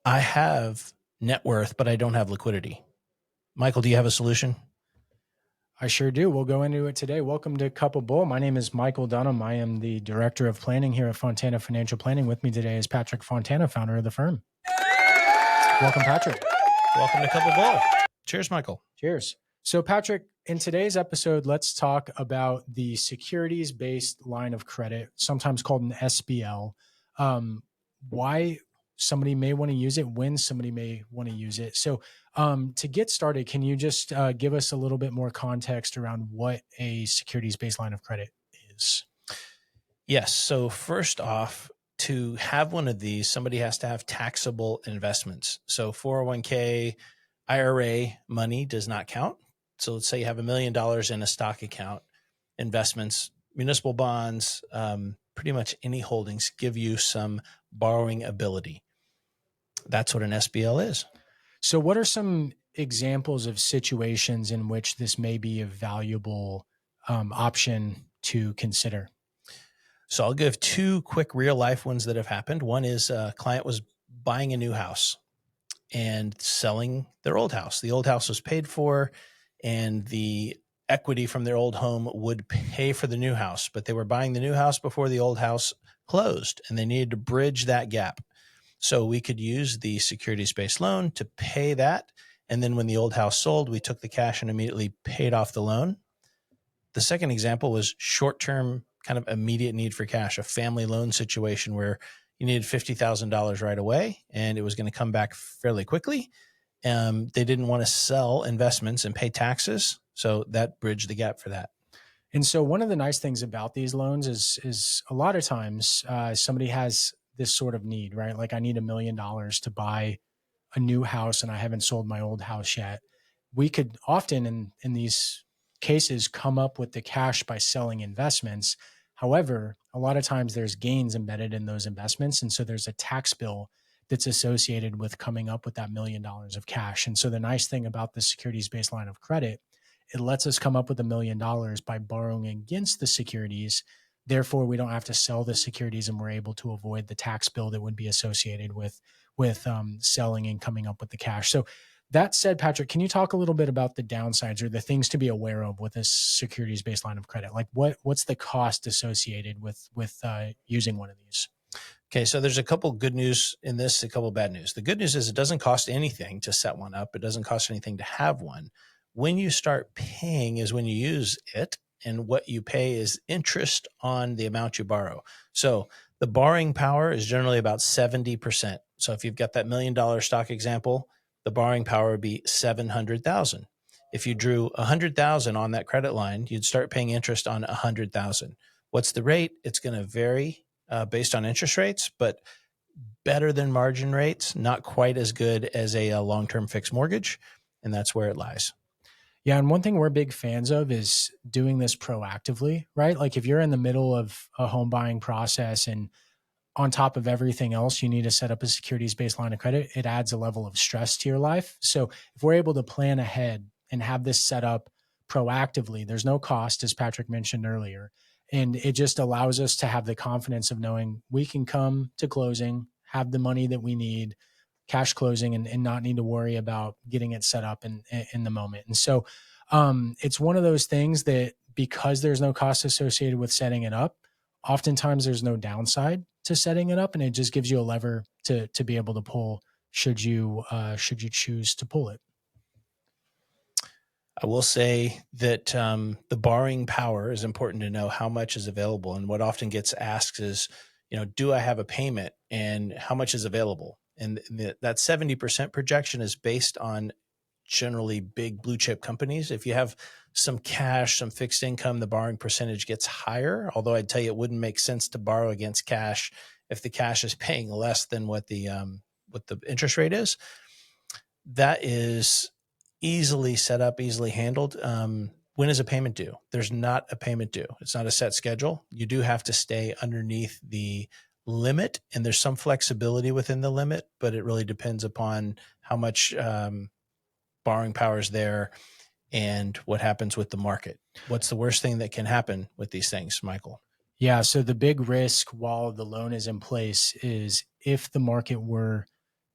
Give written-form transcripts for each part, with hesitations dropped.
I have net worth, but I don't have liquidity. Michael, do you have a solution? I sure do. We'll go into it today. Welcome to Cup of Bull. My name is Michael Dunham. I am the Director of Planning here at Fontana Financial Planning. With me today is Patrick Fontana, founder of the firm. Welcome, Patrick. Welcome to Cup of Bull. Cheers, Michael. Cheers. So, Patrick, in today's episode, let's talk about the securities-based line of credit, sometimes called an SBL. Why somebody may want to use it, when somebody may want to use it. So to get started, can you just give us a little bit more context around what a securities-based line of credit is? Yes. So first off, to have one of these, somebody has to have taxable investments. So 401k, IRA money does not count. So let's say you have $1 million in a stock account, investments, municipal bonds, pretty much any holdings give you some borrowing ability. That's what an SBL is. So what are some examples of situations in which this may be a valuable option to consider? So I'll give two quick real life ones that have happened. One is a client was buying a new house and selling their old house. The old house was paid for and the equity from their old home would pay for the new house, but they were buying the new house before the old house closed and they needed to bridge that gap. So we could use the securities-based loan to pay that. And then when the old house sold, we took the cash and immediately paid off the loan. The second example was short-term, kind of immediate need for cash, a family loan situation where you needed $50,000 right away and it was going to come back fairly quickly. They didn't want to sell investments and pay taxes. So that bridged the gap for that. And so one of the nice things about these loans is a lot of times somebody has this sort of need, right? Like I need $1 million to buy a new house and I haven't sold my old house yet. We could often in these cases come up with the cash by selling investments. However, a lot of times there's gains embedded in those investments. And so there's a tax bill that's associated with coming up with that $1 million of cash. And so the nice thing about the securities-based line of credit, it lets us come up with $1 million by borrowing against the securities. Therefore, we don't have to sell the securities and we're able to avoid the tax bill that would be associated with selling and coming up with the cash. So that said, Patrick, can you talk a little bit about the downsides or the things to be aware of with this securities-based line of credit? Like what's the cost associated with using one of these? Okay, so there's a couple good news in this, a couple bad news. The good news is it doesn't cost anything to set one up. It doesn't cost anything to have one. When you start paying is when you use it, and what you pay is interest on the amount you borrow. So the borrowing power is generally about 70%. So if you've got that $1 million stock example, the borrowing power would be $700,000. If you drew $100,000 on that credit line, you'd start paying interest on $100,000. What's the rate? It's going to vary based on interest rates, but better than margin rates, not quite as good as a long-term fixed mortgage. And that's where it lies. Yeah. And one thing we're big fans of is doing this proactively, right? Like if you're in the middle of a home buying process and on top of everything else, you need to set up a securities-based line of credit, it adds a level of stress to your life. So if we're able to plan ahead and have this set up proactively, there's no cost, as Patrick mentioned earlier. And it just allows us to have the confidence of knowing we can come to closing, have the money that we need, cash closing, and not need to worry about getting it set up in the moment. And so it's one of those things that because there's no cost associated with setting it up, oftentimes there's no downside to setting it up, and it just gives you a lever to be able to pull should you choose to pull it. I will say that the borrowing power is important to know how much is available. And what often gets asked is, do I have a payment and how much is available? And that 70% projection is based on generally big blue chip companies. If you have some cash, some fixed income, the borrowing percentage gets higher. Although I'd tell you it wouldn't make sense to borrow against cash if the cash is paying less than what the interest rate is. That is easily set up, easily handled. When is a payment due? There's not a payment due. It's not a set schedule. You do have to stay underneath the limit, and there's some flexibility within the limit, but it really depends upon how much borrowing power is there and what happens with the market. What's the worst thing that can happen with these things, Michael? Yeah. So the big risk while the loan is in place is if the market were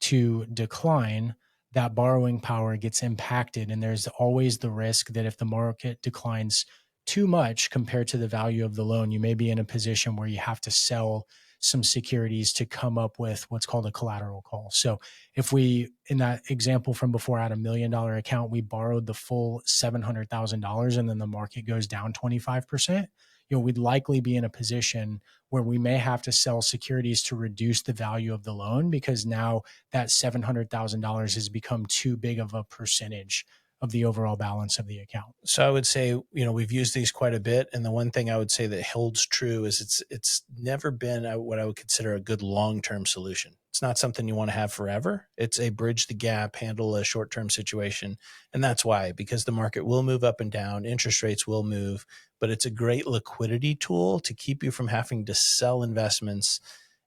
to decline, that borrowing power gets impacted. And there's always the risk that if the market declines too much compared to the value of the loan, you may be in a position where you have to sell some securities to come up with what's called a collateral call. So if we, in that example from before, had $1 million account, we borrowed the full $700,000 and then the market goes down 25%, we'd likely be in a position where we may have to sell securities to reduce the value of the loan, because now that $700,000 has become too big of a percentage of the overall balance of the account. So I would say, we've used these quite a bit. And the one thing I would say that holds true is it's never been what I would consider a good long-term solution. It's not something you want to have forever. It's a bridge the gap, handle a short-term situation. And that's why, because the market will move up and down, interest rates will move, but it's a great liquidity tool to keep you from having to sell investments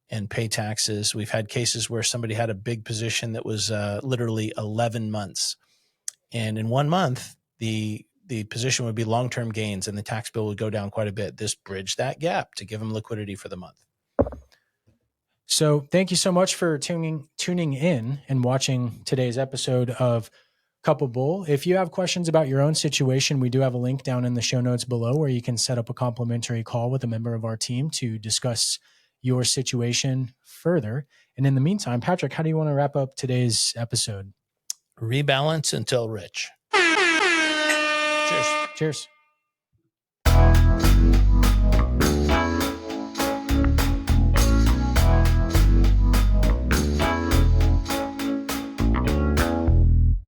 and pay taxes. We've had cases where somebody had a big position that was literally 11 months. And in 1 month, the position would be long-term gains and the tax bill would go down quite a bit. This bridged that gap to give them liquidity for the month. So thank you so much for tuning in and watching today's episode of Cup of Bull. If you have questions about your own situation, we do have a link down in the show notes below where you can set up a complimentary call with a member of our team to discuss your situation further. And in the meantime, Patrick, how do you want to wrap up today's episode? Rebalance until rich. Cheers. Cheers.